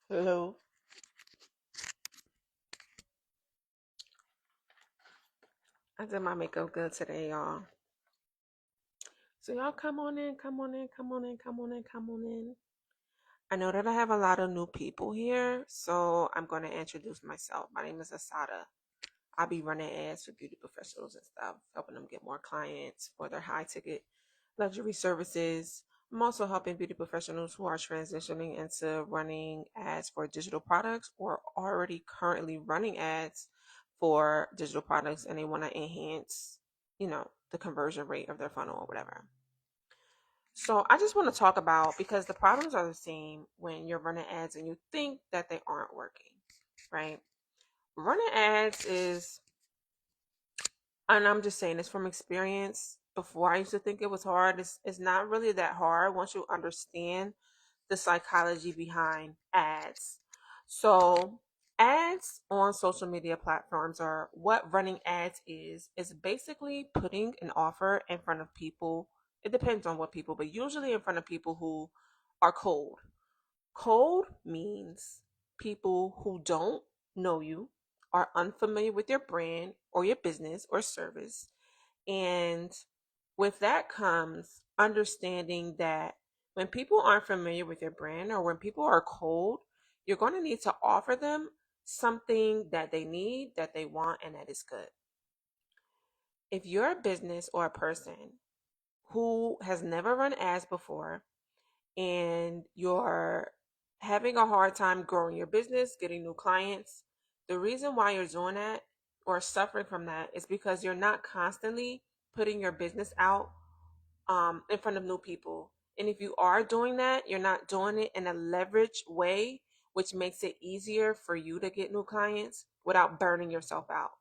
Hello. I did my makeup good today, y'all. So y'all come on in, come on in, come on in, come on in, come on in. I know that I have a lot of new people here, so I'm going to introduce myself. My name is Asada. I'll be running ads for beauty professionals and stuff, helping them get more clients for their high ticket luxury services. I'm also helping beauty professionals who are transitioning into running ads for digital products or already currently running ads for digital products and they want to enhance, the conversion rate of their funnel or whatever. So I just want to talk about because the problems are the same when you're running ads and you think that they aren't working, right? Running ads is, and I'm just saying this from experience. Before I used to think it was hard. It's not really that hard once you understand the psychology behind ads. So, ads on social media platforms are what running ads is basically putting an offer in front of people. It depends on what people, but usually in front of people who are cold. Cold means people who don't know you, are unfamiliar with your brand or your business or service. And with that comes understanding that when people aren't familiar with your brand or when people are cold, you're going to need to offer them something that they need, that they want, and that is good. If you're a business or a person who has never run ads before and you're having a hard time growing your business, getting new clients, the reason why you're doing that or suffering from that is because you're not constantly putting your business out in front of new people. And if you are doing that, you're not doing it in a leverage way, which makes it easier for you to get new clients without burning yourself out.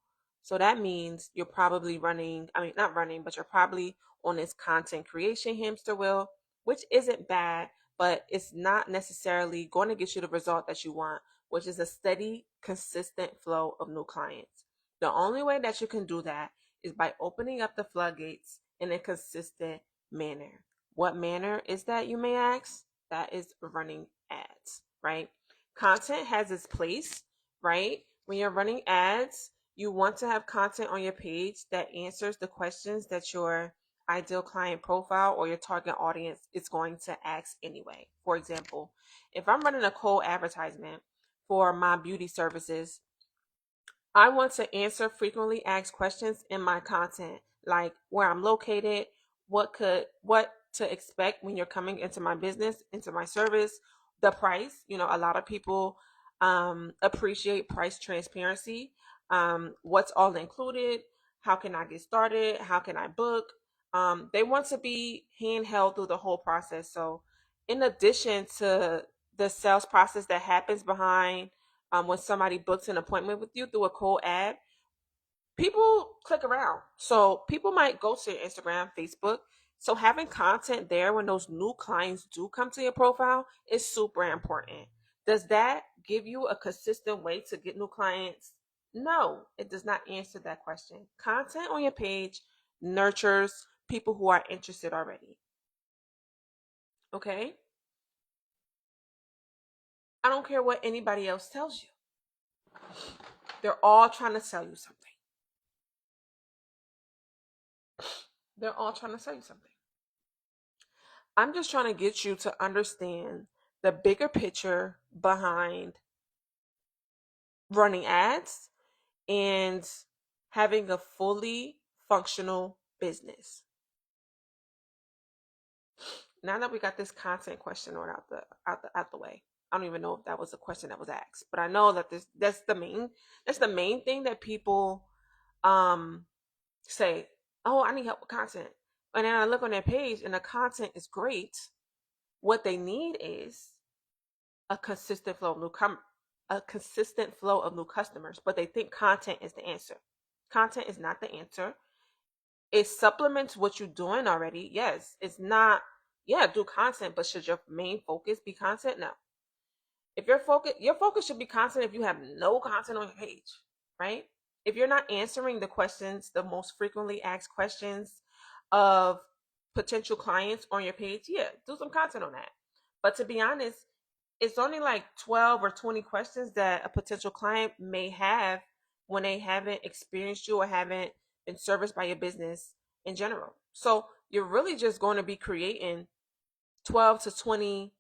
So that means you're probably running, I mean, not running, but you're probably on this content creation hamster wheel, which isn't bad, but it's not necessarily going to get you the result that you want, which is a steady, consistent flow of new clients. The only way that you can do that is by opening up the floodgates in a consistent manner. What manner is that, you may ask? That is running ads, right? Content has its place, right? When you're running ads, you want to have content on your page that answers the questions that your ideal client profile or your target audience is going to ask anyway. For example, if I'm running a cold advertisement for my beauty services, I want to answer frequently asked questions in my content, like where I'm located, what to expect when you're coming into my business, into my service, the price. A lot of people appreciate price transparency. What's all included? How can I get started? How can I book? They want to be handheld through the whole process. So, in addition to the sales process that happens behind when somebody books an appointment with you through a cold ad, people click around. So people might go to your Instagram, Facebook. So having content there when those new clients do come to your profile is super important. Does that give you a consistent way to get new clients? No, it does not answer that question. Content on your page nurtures people who are interested already. Okay? I don't care what anybody else tells you. They're all trying to sell you something. They're all trying to sell you something. I'm just trying to get you to understand the bigger picture behind running ads and having a fully functional business. Now that we got this content question on out the way, I don't even know if that was a question that was asked, but I know that this that's the main thing that people um say, "Oh, I need help with content." And then I look on their page and the content is great. What they need is a consistent flow of a consistent flow of new customers, but they think content is the answer. Content is not the answer. It supplements what you're doing already. Yes, it's not. Yeah, do content, but should your main focus be content? No. If your focus should be content. If you have no content on your page, right? If you're not answering the questions, the most frequently asked questions of potential clients on your page, yeah, do some content on that. But to be honest, it's only like 12 or 20 questions that a potential client may have when they haven't experienced you or haven't been serviced by your business in general. So you're really just going to be creating 12 to 20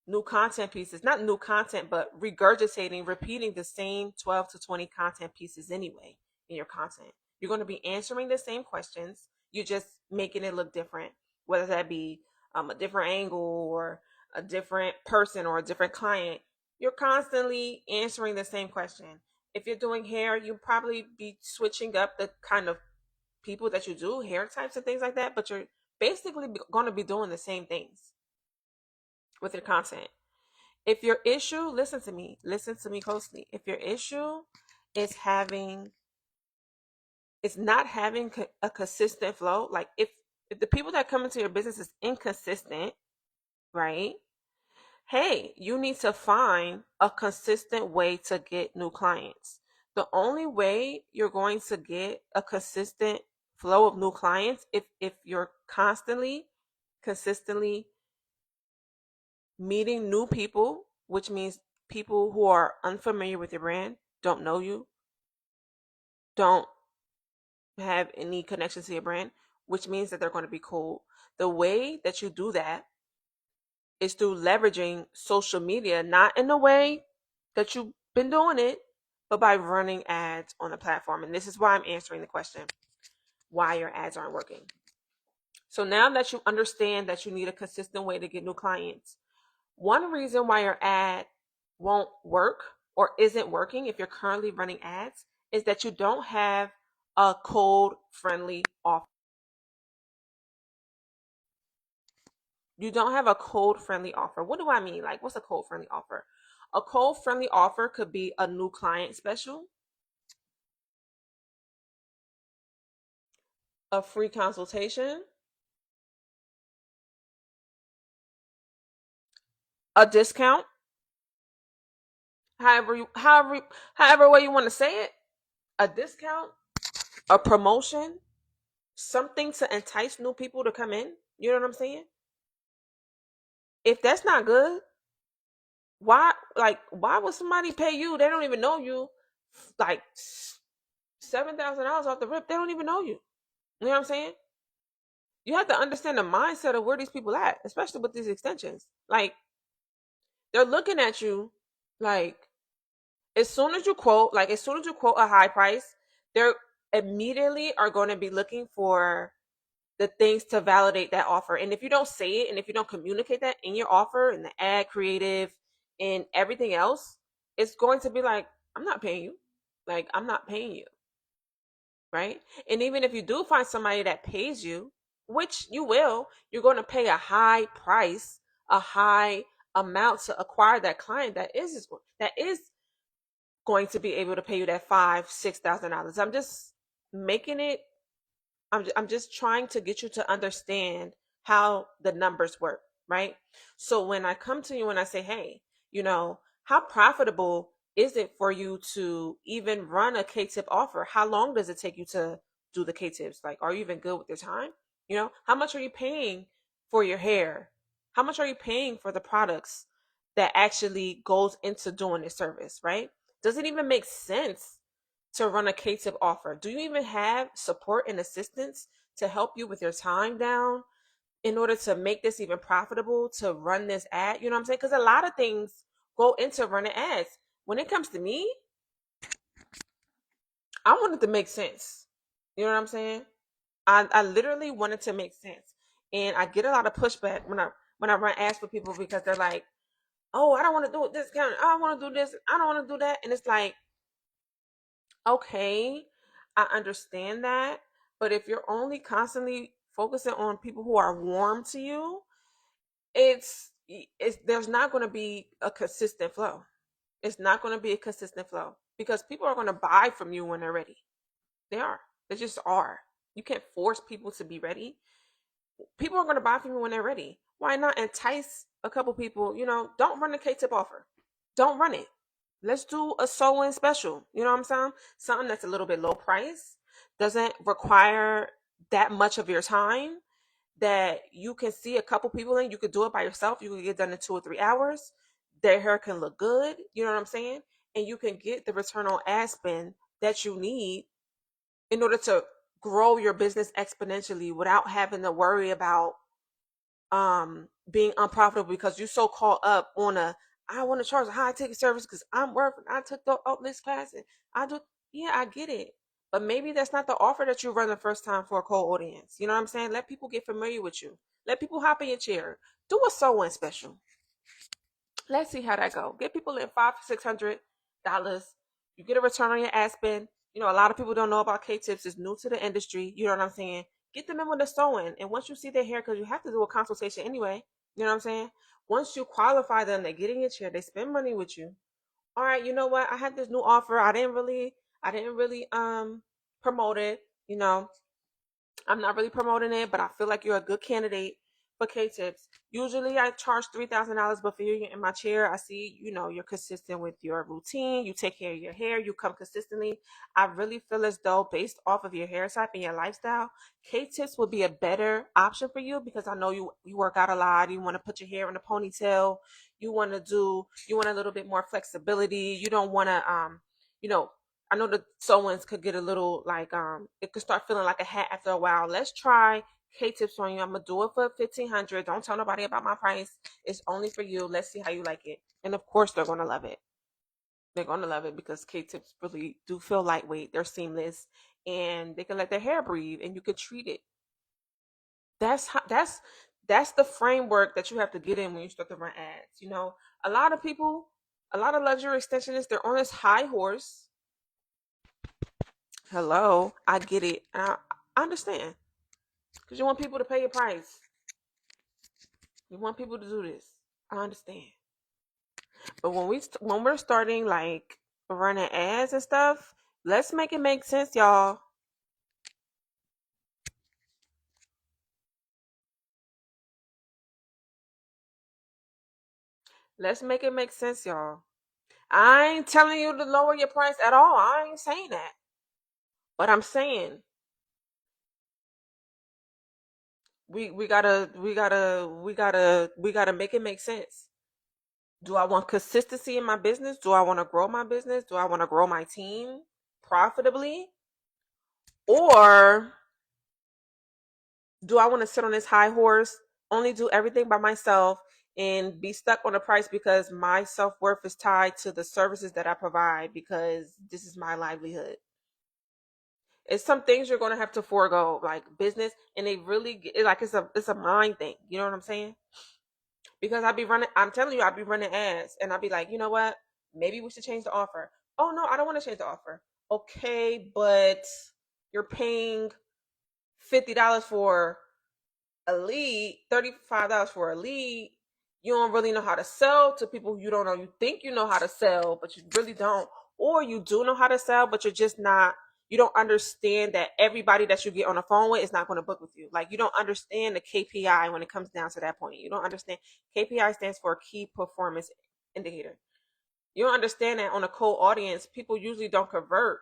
new content pieces, not new content, but regurgitating, repeating the same 12 to 20 content pieces anyway in your content. You're going to be answering the same questions. You're just making it look different, whether that be a different angle or a different person or a different client. You're constantly answering the same question. If you're doing hair, you'll probably be switching up the kind of people that you do, hair types and things like that, but you're basically going to be doing the same things with your content. If your issue, listen to me closely. If your issue is having, is not having a consistent flow, like if the people that come into your business is inconsistent, right? Hey, you need to find a consistent way to get new clients. The only way you're going to get a consistent flow of new clients if you're consistently meeting new people, which means people who are unfamiliar with your brand, don't know you, don't have any connection to your brand, which means that they're going to be cold. The way that you do that is through leveraging social media, not in the way that you've been doing it, but by running ads on the platform. And this is why I'm answering the question why your ads aren't working. So now that you understand that you need a consistent way to get new clients, one reason why your ad won't work or isn't working if you're currently running ads is that you don't have a cold friendly offer. You don't have a cold friendly offer. What do I mean? Like, what's a cold friendly offer? A cold friendly offer could be a new client special, a free consultation, a discount, however way you want to say it, a discount, a promotion, something to entice new people to come in. You know what I'm saying? If that's not good, why would somebody pay you? They don't even know you. Like $7,000 off the rip, they don't even know you. You know what I'm saying? You have to understand the mindset of where these people at, especially with these extensions. Like they're looking at you like as soon as you quote a high price, they're immediately are going to be looking for the things to validate that offer. And if you don't say it and if you don't communicate that in your offer and the ad creative and everything else, it's going to be like, I'm not paying you. Like, I'm not paying you. Right. And even if you do find somebody that pays you, which you will, you're going to pay a high price, a high amount to acquire that client that is going to be able to pay you that $5,000, $6,000. Making it I'm just trying to get you to understand how the numbers work, right? So when I come to you and I say, hey, how profitable is it for you to even run a K-tip offer? How long does it take you to do the K-tips? Like, are you even good with your time? How much are you paying for your hair? How much are you paying for the products that actually goes into doing this service, right? Does it even make sense to run a K-tip offer? Do you even have support and assistance to help you with your time down in order to make this even profitable to run this ad? You know what I'm saying? Because a lot of things go into running ads. When it comes to me, I want it to make sense. You know what I'm saying? I literally want it to make sense. And I get a lot of pushback when I run ads for people because they're like, oh, I don't want to do this kind of, I don't want to do this, I don't want to do that. And it's like, okay, I understand that, but if you're only constantly focusing on people who are warm to you, it's there's not going to be a consistent flow. It's not going to be a consistent flow because people are going to buy from you when they're ready. They are. They just are. You can't force people to be ready. People are going to buy from you when they're ready. Why not entice a couple people? Don't run a K-tip offer. Don't run it. Let's do a sew-in special. You know what I'm saying? Something that's a little bit low price, doesn't require that much of your time, that you can see a couple people in. You could do it by yourself. You could get done in 2 or 3 hours. their hair can look good. You know what I'm saying? And you can get the return on ad spend that you need in order to grow your business exponentially without having to worry about being unprofitable because you're so caught up on a I want to charge a high ticket service because I'm working. I took the this class and I do. Yeah, I get it. But maybe that's not the offer that you run the first time for a cold audience. You know what I'm saying? Let people get familiar with you. Let people hop in your chair. Do a sew-in special. Let's see how that go. Get people in $500-$600. You get a return on your ad spend. You know, a lot of people don't know about K-tips. It's new to the industry. You know what I'm saying? Get them in with the sewing. And once you see their hair, because you have to do a consultation anyway. You know what I'm saying? Once you qualify them, they get in your chair. They spend money with you. All right, you know what? I had this new offer. I didn't really promote it. You know, I'm not really promoting it, but I feel like you're a good candidate for K tips. Usually I charge $3,000, but for you in my chair, I see, you know, you're consistent with your routine. You take care of your hair. You come consistently. I really feel as though based off of your hair type and your lifestyle, K tips would be a better option for you because I know you work out a lot. You want to put your hair in a ponytail. You want a little bit more flexibility. You don't want to, you know, I know the sew-ins could get a little like it could start feeling like a hat after a while. Let's try K-tips on you. I'm gonna do it for 1,500. Don't tell nobody about my price. It's only for you. Let's see how you like it. And of course they're gonna love it. They're gonna love it because K-tips really do feel lightweight. They're seamless and they can let their hair breathe and you can treat it. That's the framework that you have to get in when you start to run ads. You know, a lot of people, a lot of luxury extensionists, they're on this high horse. Hello, I get it. I understand because you want people to pay your price. You want people to do this. I understand. But when we're starting like running ads and stuff, let's make it make sense, y'all. Let's make it make sense, y'all. I ain't telling you to lower your price at all. I ain't saying that. But I'm saying we gotta make it make sense. Do I want consistency in my business? Do I want to grow my business? Do I want to grow my team profitably? Or do I want to sit on this high horse, only do everything by myself, and be stuck on a price because my self worth is tied to the services that I provide because this is my livelihood? It's some things you're going to have to forego, like business, and they really like it's a mind thing. You know what I'm saying? Because I be running. I'm telling you, I be running ads, and I be like, you know what? Maybe we should change the offer. Oh no, I don't want to change the offer. Okay, but you're paying $50 for a lead, $35 for a lead. You don't really know how to sell to people you don't know. You think you know how to sell, but you really don't. Or you do know how to sell, but you're just not, you don't understand that everybody that you get on the phone with is not going to book with you. Like you don't understand the KPI when it comes down to that point. You don't understand. KPI stands for key performance indicator. You don't understand that on a cold audience, people usually don't convert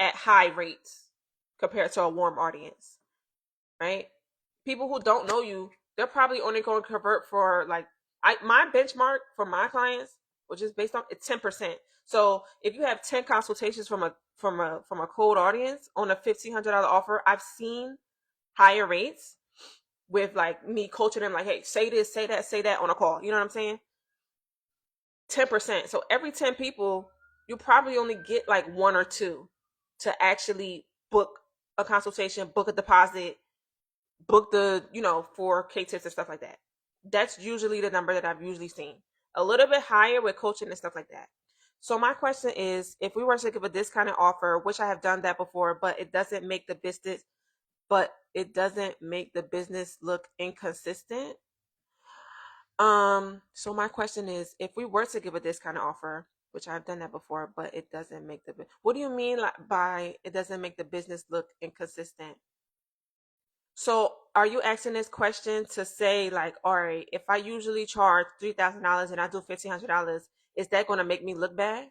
at high rates compared to a warm audience, right? People who don't know you, they're probably only going to convert for like my benchmark for my clients, which is based on it's 10%. So if you have 10 consultations from a cold audience on a $1,500 offer, I've seen higher rates with like me coaching them like, hey, say this, say that on a call. You know what I'm saying? 10%. So every 10 people, you probably only get like one or two to actually book a consultation, book a deposit, book the, for K tips and stuff like that. That's usually the number that I've usually seen. A little bit higher with coaching and stuff like that. So my question is, if we were to give a discounted offer, which I have done that before, but it doesn't make the business look inconsistent. So my question is, if we were to give a discounted offer, which I've done that before, but it doesn't make what do you mean like by it doesn't make the business look inconsistent? So are you asking this question to say like, all right, if I usually charge $3,000 and I do $1,500, is that going to make me look bad?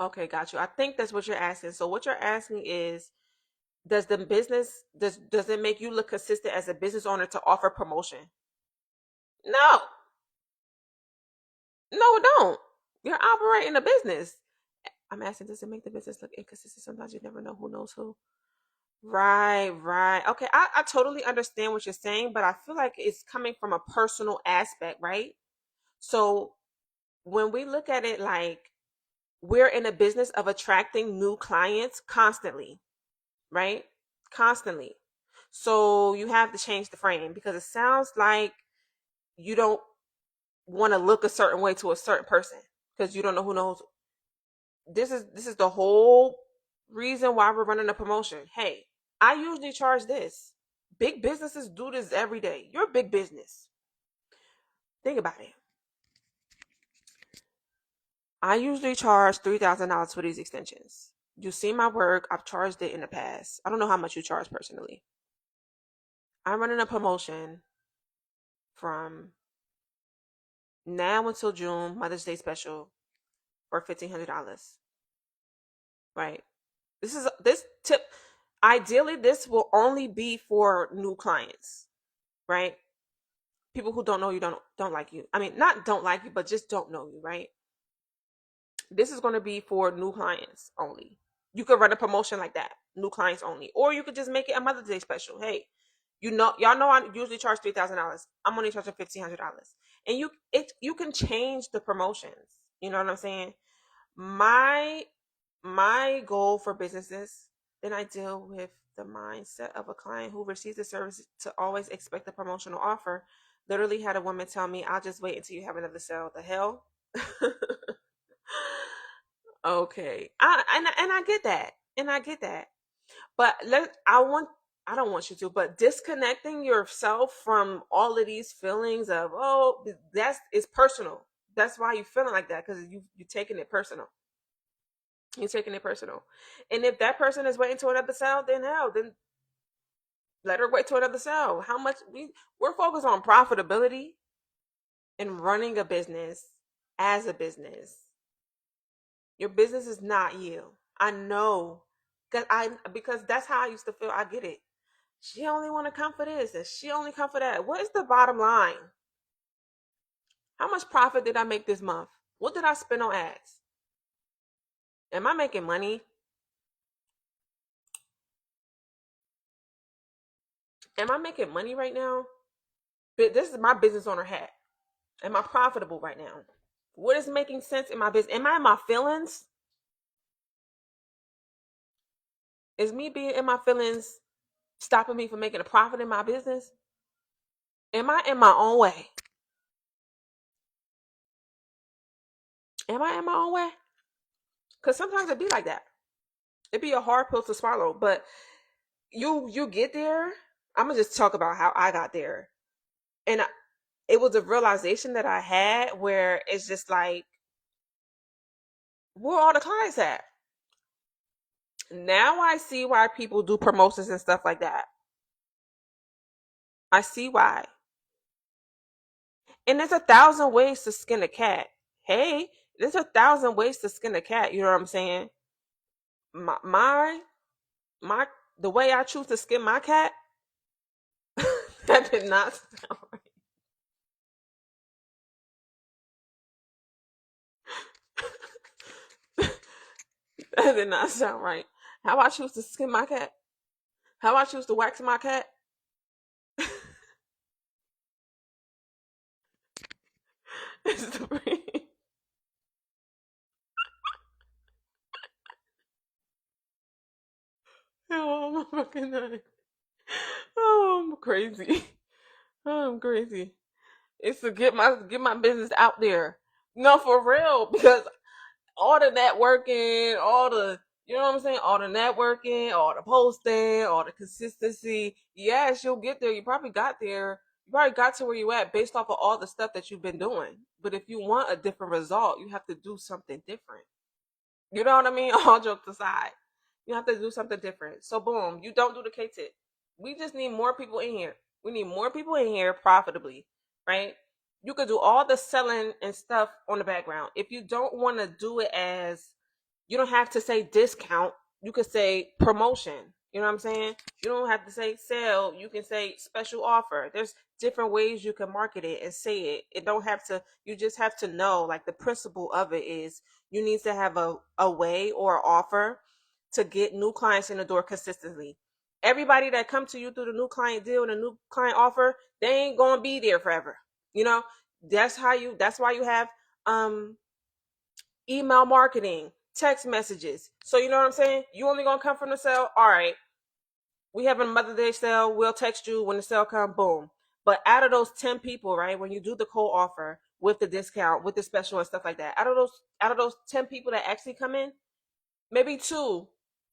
Okay, got you. I think that's what you're asking. So what you're asking is, does it make you look consistent as a business owner to offer promotion? No, no, it don't. You're operating a business. I'm asking, does it make the business look inconsistent? Sometimes you never know who knows who. Right, right. Okay, I totally understand what you're saying, but I feel like it's coming from a personal aspect, right? So when we look at it like we're in a business of attracting new clients constantly, right? Constantly. So you have to change the frame because it sounds like you don't want to look a certain way to a certain person because you don't know who knows. This is the whole reason why we're running a promotion. Hey, I usually charge this. Big businesses do this every day. You're a big business. Think about it. I usually charge $3,000 for these extensions. You see my work. I've charged it in the past. I don't know how much you charge personally. I'm running a promotion from now until June, Mother's Day special for $1,500. Right. This tip. Ideally, this will only be for new clients. Right. People who don't know you don't like you. I mean, not don't like you, but just don't know you. Right. This is going to be for new clients only. You could run a promotion like that, new clients only, or you could just make it a Mother's Day special. Hey, y'all know I usually charge $3,000. I'm only charging $1,500, and you can change the promotions. You know what I'm saying? My my goal for businesses, then I deal with the mindset of a client who receives the service to always expect a promotional offer. Literally had a woman tell me, "I'll just wait until you have another sale." The hell. Okay. I get that. And I get that. But I don't want you to, but disconnecting yourself from all of these feelings of, oh, that's it's personal. That's why you're feeling like that, because you're taking it personal. You're taking it personal. And if that person is waiting to another sale, then hell, then let her wait to another sale. How much we're focused on profitability and running a business as a business. Your business is not you. I know. Because that's how I used to feel. I get it. She only want to come for this and she only come for that. What is the bottom line? How much profit did I make this month? What did I spend on ads? Am I making money? Am I making money right now? This is my business owner hat. Am I profitable right now? What is making sense in my business? Am I in my feelings? Is me being in my feelings stopping me from making a profit in my business? Am I in my own way? Am I in my own way? Because sometimes it be like that. It be a hard pill to swallow, but you get there. I'm gonna just talk about how I got there, and it was a realization that I had where it's just like, where all the clients at? Now I see why people do promotions and stuff like that. I see why. And there's 1,000 ways to skin a cat. Hey, there's 1,000 ways to skin a cat. You know what I'm saying? My my, my the way I choose to skin my cat, that did not sound right. That did not sound right. How I choose to skin my cat? How I choose to wax my cat? Is the breed. Oh my fucking god. Oh, I'm crazy. Oh, I'm crazy. It's to get my business out there. No, for real, because all the networking, all the you know what I'm saying, all the networking, all the posting, all the consistency. Yes, you'll get there. You probably got there. You probably got to where you at based off of all the stuff that you've been doing. But if you want a different result, you have to do something different. You know what I mean? All jokes aside, you have to do something different. So boom, you don't do the K tip. We just need more people in here. We need more people in here profitably, right? You could do all the selling and stuff on the background. If you don't want to do it as, you don't have to say discount. You could say promotion. You know what I'm saying? You don't have to say sale. You can say special offer. There's different ways you can market it and say it. It don't have to, you just have to know, like, the principle of it is you need to have a way or an offer to get new clients in the door consistently. Everybody that come to you through the new client deal and a new client offer, they ain't gonna be there forever. You know, that's why you have um email marketing, text messages. So you know what I'm saying? You only gonna come from the sale. All right, we have a Mother's Day sale. We'll text you when the sale come. Boom. But out of those 10 people, right, when you do the cold offer with the discount, with the special and stuff like that, out of those 10 people that actually come in, maybe two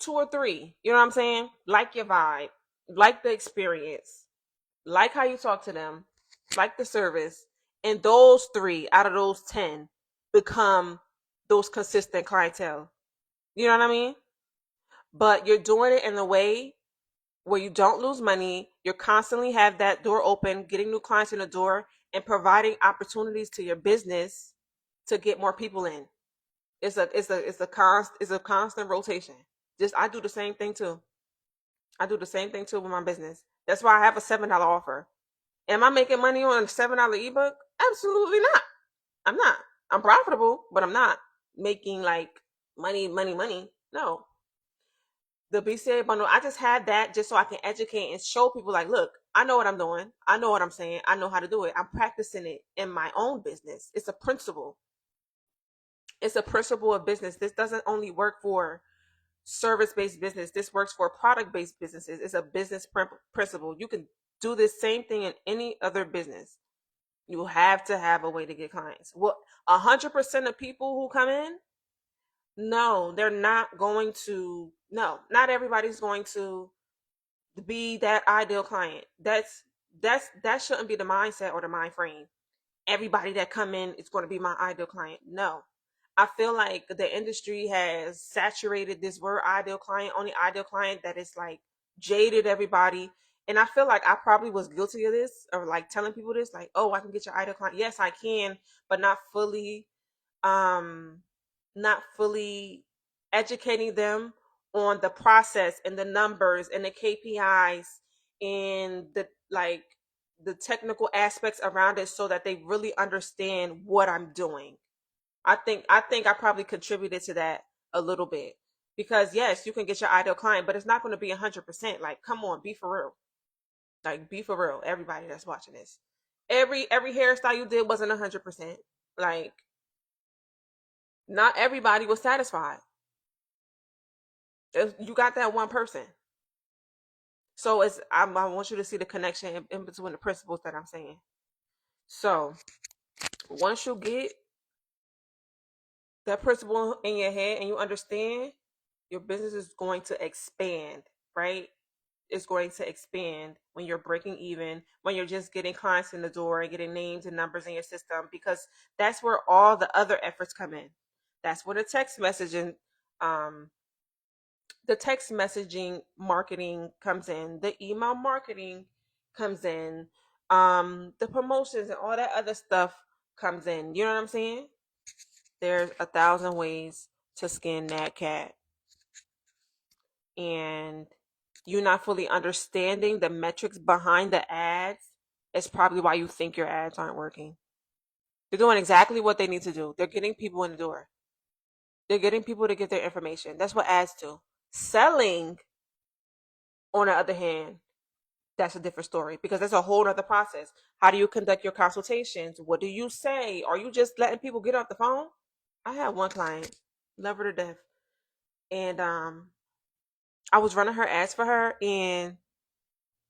or three. You know what I'm saying? Like your vibe, like the experience, like how you talk to them, like the service, and those three out of those 10 become those consistent clientele. You know what I mean? But you're doing it in a way where you don't lose money. You're constantly have that door open, getting new clients in the door, and providing opportunities to your business to get more people in. It's a constant rotation. Just I do the same thing too. I do the same thing too with my business. That's why I have a $7 offer. Am I making money on a $7 ebook? Absolutely not. I'm not. I'm profitable, but I'm not making like money, money, money. No. The BCA bundle, I just had that just so I can educate and show people, like, look, I know what I'm doing. I know what I'm saying. I know how to do it. I'm practicing it in my own business. It's a principle. It's a principle of business. This doesn't only work for service-based business. This works for product-based businesses. It's a business principle. You can do this same thing in any other business. You have to have a way to get clients. Well, 100% of people who come in, no, they're not going to. No, not everybody's going to be that ideal client. That shouldn't be the mindset or the mind frame. Everybody that come in is going to be my ideal client. No. I feel like the industry has saturated this word ideal client, only ideal client, that is like jaded everybody. And I feel like I probably was guilty of this, or like telling people this, like, oh, I can get your ideal client. Yes, I can, but um not fully educating them on the process and the numbers and the KPIs and the technical aspects around it, so that they really understand what I'm doing. I think I probably contributed to that a little bit, because yes, you can get your ideal client, but it's not going to be 100%. Like, come on, be for real. Like, be for real. Everybody that's watching this, every hairstyle you did wasn't 100%. Like, not everybody was satisfied. You got that one person. So I want you to see the connection in between the principles that I'm saying. So once you get that principle in your head and you understand, your business is going to expand, right? It's going to expand when you're breaking even, when you're just getting clients in the door and getting names and numbers in your system, because that's where all the other efforts come in. That's where um, the text messaging marketing comes in, the email marketing comes in, the promotions and all that other stuff comes in. You know what I'm saying? There's 1,000 ways to skin that cat. And you're not fully understanding the metrics behind the ads. It's probably why you think your ads aren't working. They're doing exactly what they need to do. They're getting people in the door. They're getting people to get their information. That's what ads do. Selling, on the other hand, that's a different story, because that's a whole other process. How do you conduct your consultations? What do you say? Are you just letting people get off the phone? I had one client, love her to death, and I was running her ads for her, and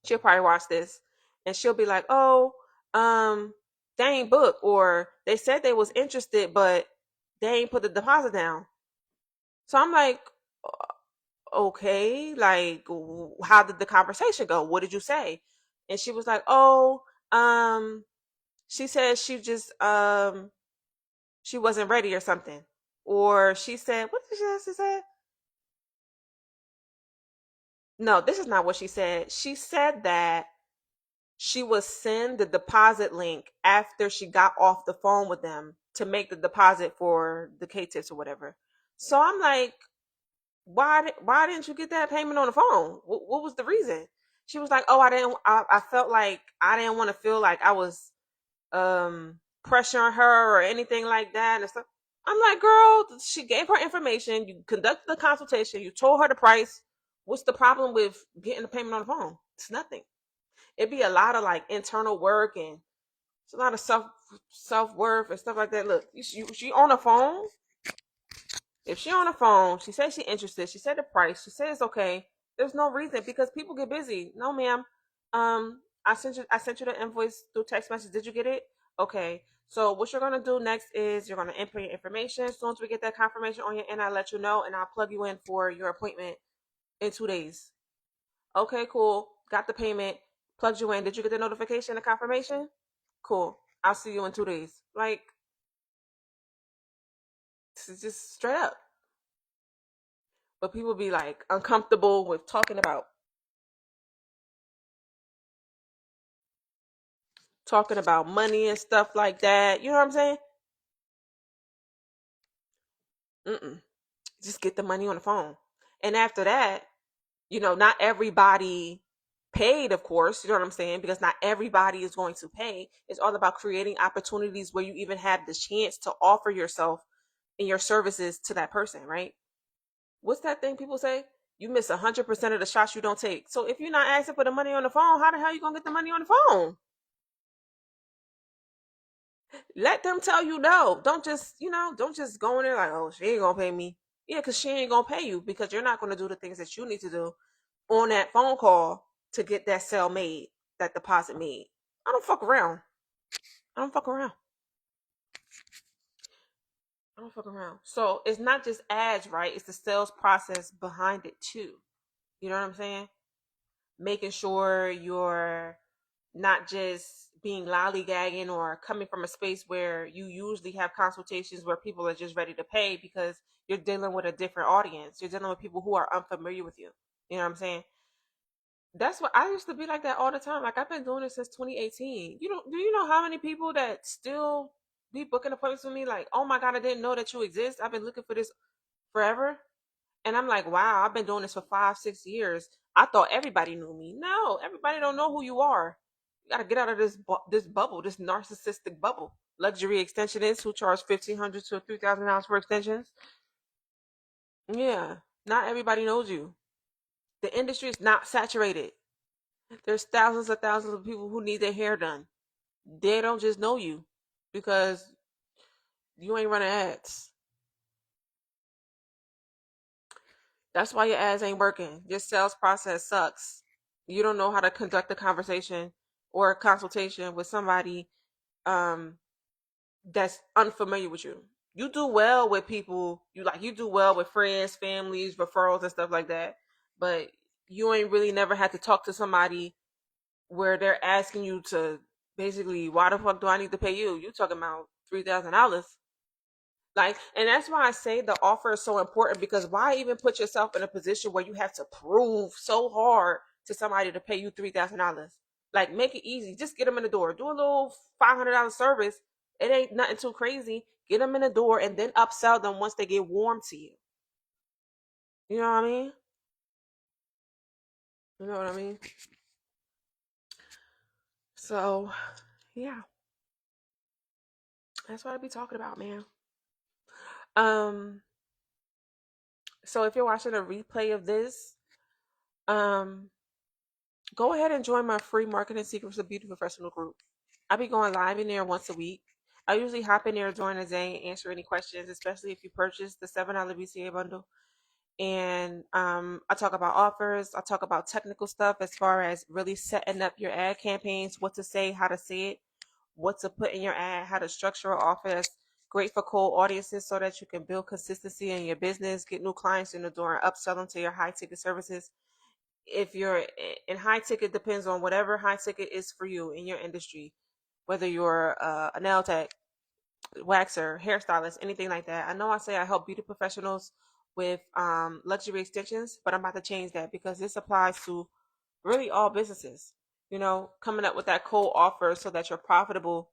she'll probably watch this, and she'll be like, "Oh, they ain't booked, or they said they was interested, but they ain't put the deposit down." So I'm like, "Okay, like, how did the conversation go? What did you say?" And she was like, "Oh, she said she wasn't ready or something." Or she said, what did she say? No, this is not what she said. She said that she would send the deposit link after she got off the phone with them to make the deposit for the K tips or whatever. So I'm like, why didn't you get that payment on the phone? What was the reason? She was like, "Oh, I felt like I didn't want to feel like I was pressuring her or anything like that and stuff." I'm like, "Girl, she gave her information. You conducted the consultation. You told her the price. What's the problem with getting the payment on the phone? It's nothing. It'd be a lot of like internal work and it's a lot of self worth and stuff like that. Look, she on the phone. If she on the phone, she said she interested. She said the price. She said it's okay. There's no reason because people get busy. No, ma'am. I sent you the invoice through text message. Did you get it? Okay. So what you're gonna do next is you're gonna input your information. As soon as we get that confirmation on your end, I'll let you know and I'll plug you in for your appointment in 2 days. Okay, cool. Got the payment. Plugged you in. Did you get the notification, the confirmation? Cool. I'll see you in 2 days. Like, this is just straight up. But people be like uncomfortable with talking about money and stuff like that. You know what I'm saying? Mm-mm. Just get the money on the phone. And after that, not everybody paid, of course. You know what I'm saying? Because not everybody is going to pay. It's all about creating opportunities where you even have the chance to offer yourself and your services to that person, right? What's that thing people say? You miss 100% of the shots you don't take. So if you're not asking for the money on the phone, how the hell you gonna get the money on the phone? Let them tell you no. Don't just go in there like, oh, she ain't gonna pay me. Yeah, because she ain't gonna pay you because you're not gonna do the things that you need to do on that phone call to get that sale made, that deposit made. I don't fuck around. I don't fuck around. I don't fuck around. So it's not just ads, right? It's the sales process behind it too. You know what I'm saying? Making sure you're not just being lollygagging or coming from a space where you usually have consultations where people are just ready to pay because you're dealing with a different audience. You're dealing with people who are unfamiliar with you. You know what I'm saying? That's what I used to be like that all the time. Like I've been doing this since 2018. Do you know how many people that still be booking appointments with me? Like, oh my god, I didn't know that you exist. I've been looking for this forever. And I'm like, wow, I've been doing this for 5, 6 years. I thought everybody knew me. No, everybody don't know who you are. You gotta get out of this bubble, this narcissistic bubble. Luxury extensionists who charge $1,500 to $3,000 for extensions. Yeah, not everybody knows you. The industry is not saturated. There's thousands of people who need their hair done. They don't just know you because you ain't running ads. That's why your ads ain't working. Your sales process sucks. You don't know how to conduct a conversation or a consultation with somebody um that's unfamiliar with you. You do well with people, you do well with friends, families, referrals and stuff like that. But you ain't really never had to talk to somebody where they're asking you to basically, why the fuck do I need to pay you? You talking about $3,000. Like, and that's why I say the offer is so important because why even put yourself in a position where you have to prove so hard to somebody to pay you $3,000? Like, make it easy. Just get them in the door. Do a little $500 service. It ain't nothing too crazy. Get them in the door and then upsell them once they get warm to you. You know what I mean? You know what I mean? So, yeah, that's what I be talking about, man. Um, so if you're watching a replay of this, um, go ahead and join my free Marketing Secrets of Beauty Professional group. I'll be going live in there once a week. I usually hop in there during the day and answer any questions, especially if you purchase the $7 BCA bundle. And I talk about offers. I talk about technical stuff as far as really setting up your ad campaigns, what to say, how to say it, what to put in your ad, how to structure an offer that's great for cold audiences so that you can build consistency in your business, get new clients in the door, and upsell them to your high ticket services. If you're in high ticket, depends on whatever high ticket is for you in your industry, whether you're a nail tech, waxer, hairstylist, anything like that. I know I say I help beauty professionals with luxury extensions, but I'm about to change that because this applies to really all businesses. Coming up with that cold offer so that you're profitable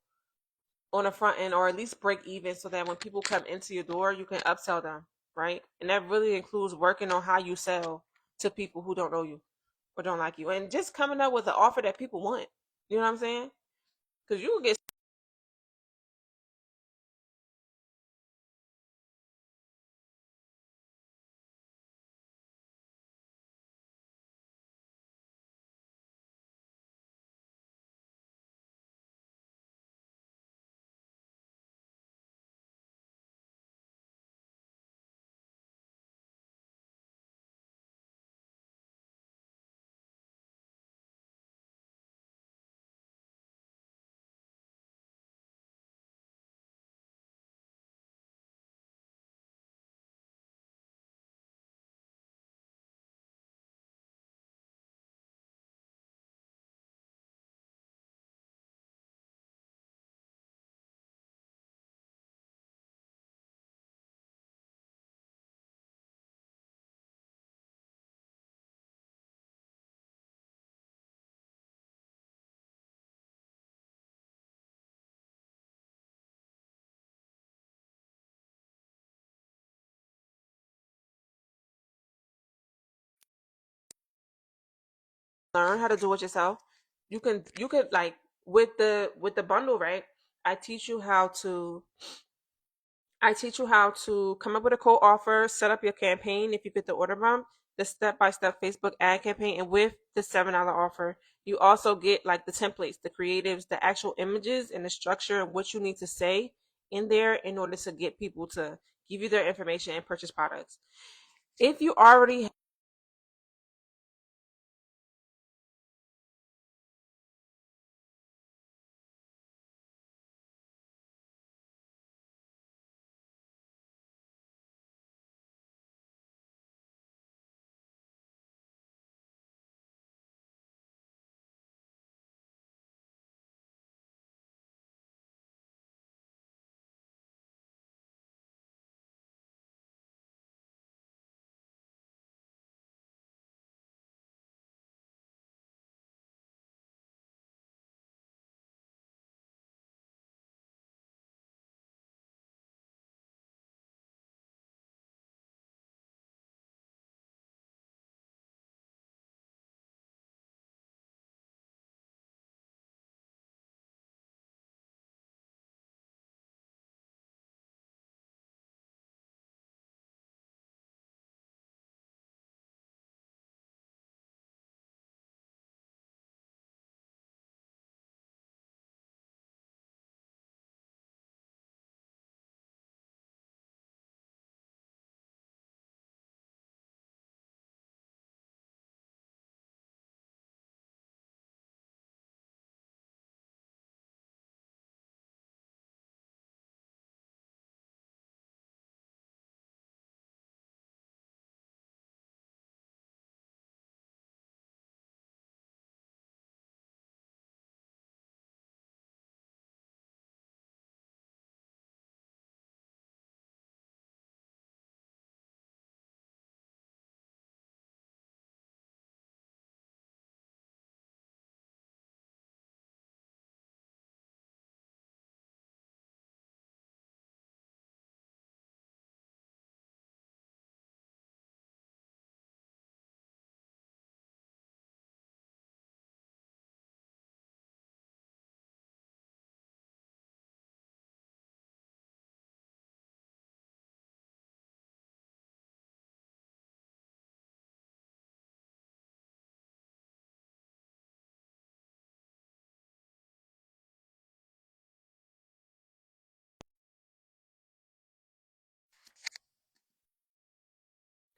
on the front end or at least break even so that when people come into your door, you can upsell them, right? And that really includes working on how you sell to people who don't know you. or don't like you, and just coming up with an offer that people want. You know what I'm saying? Because you will get learn how to do it yourself. You could like with the bundle, right? I teach you how to I teach you how to come up with a cold offer, set up your campaign if you get the order bump, the step-by-step Facebook ad campaign, and with the $7 offer, you also get like the templates, the creatives, the actual images, and the structure of what you need to say in there in order to get people to give you their information and purchase products. If you already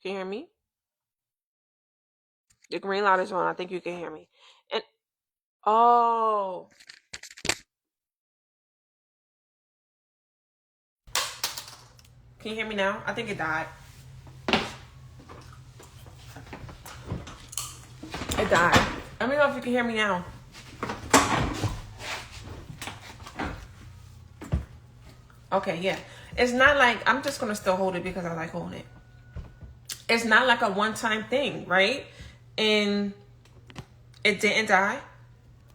can you hear me? The green light is on. I think you can hear me. And oh, can you hear me now? I think it died. It died. Let me know if you can hear me now. Okay, yeah. It's not like I'm just gonna still hold it because I like holding it. It's not like a one-time thing, right? And it didn't die.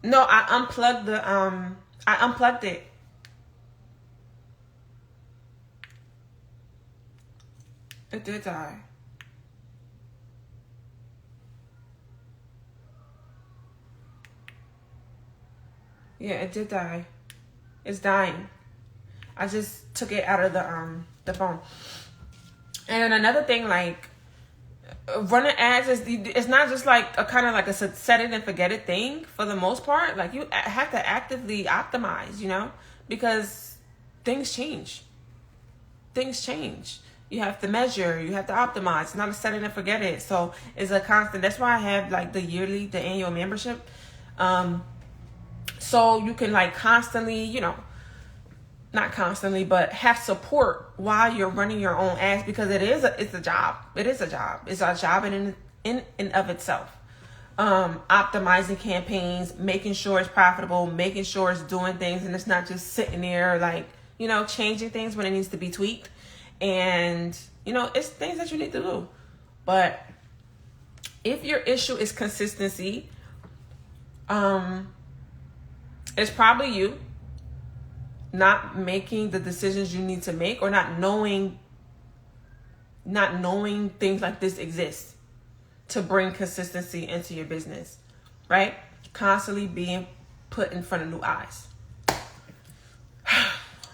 No, I unplugged it. It did die. Yeah, it did die. It's dying. I just took it out of the phone. And then another thing, like running ads it's not just like a kind of like a set it and forget it thing for the most part. Like you have to actively optimize, you know, because things change. Things change. You have to measure, you have to optimize. It's not a set it and forget it. So it's a constant. That's why I have like the annual membership. So you can like constantly, you know, not constantly, but have support while you're running your own ads, because it's a job. It is a job. It's a job in and of itself. Optimizing campaigns, making sure it's profitable, making sure it's doing things, and it's not just sitting there like, you know, changing things when it needs to be tweaked. And, you know, it's things that you need to do. But if your issue is consistency, it's probably you not making the decisions you need to make, or not knowing things like this exist to bring consistency into your business, right? Constantly being put in front of new eyes.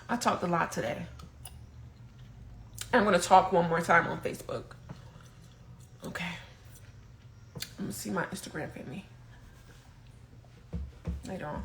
I talked a lot today. I'm going to talk one more time on Facebook. Okay. I'm going to see my Instagram for me later on.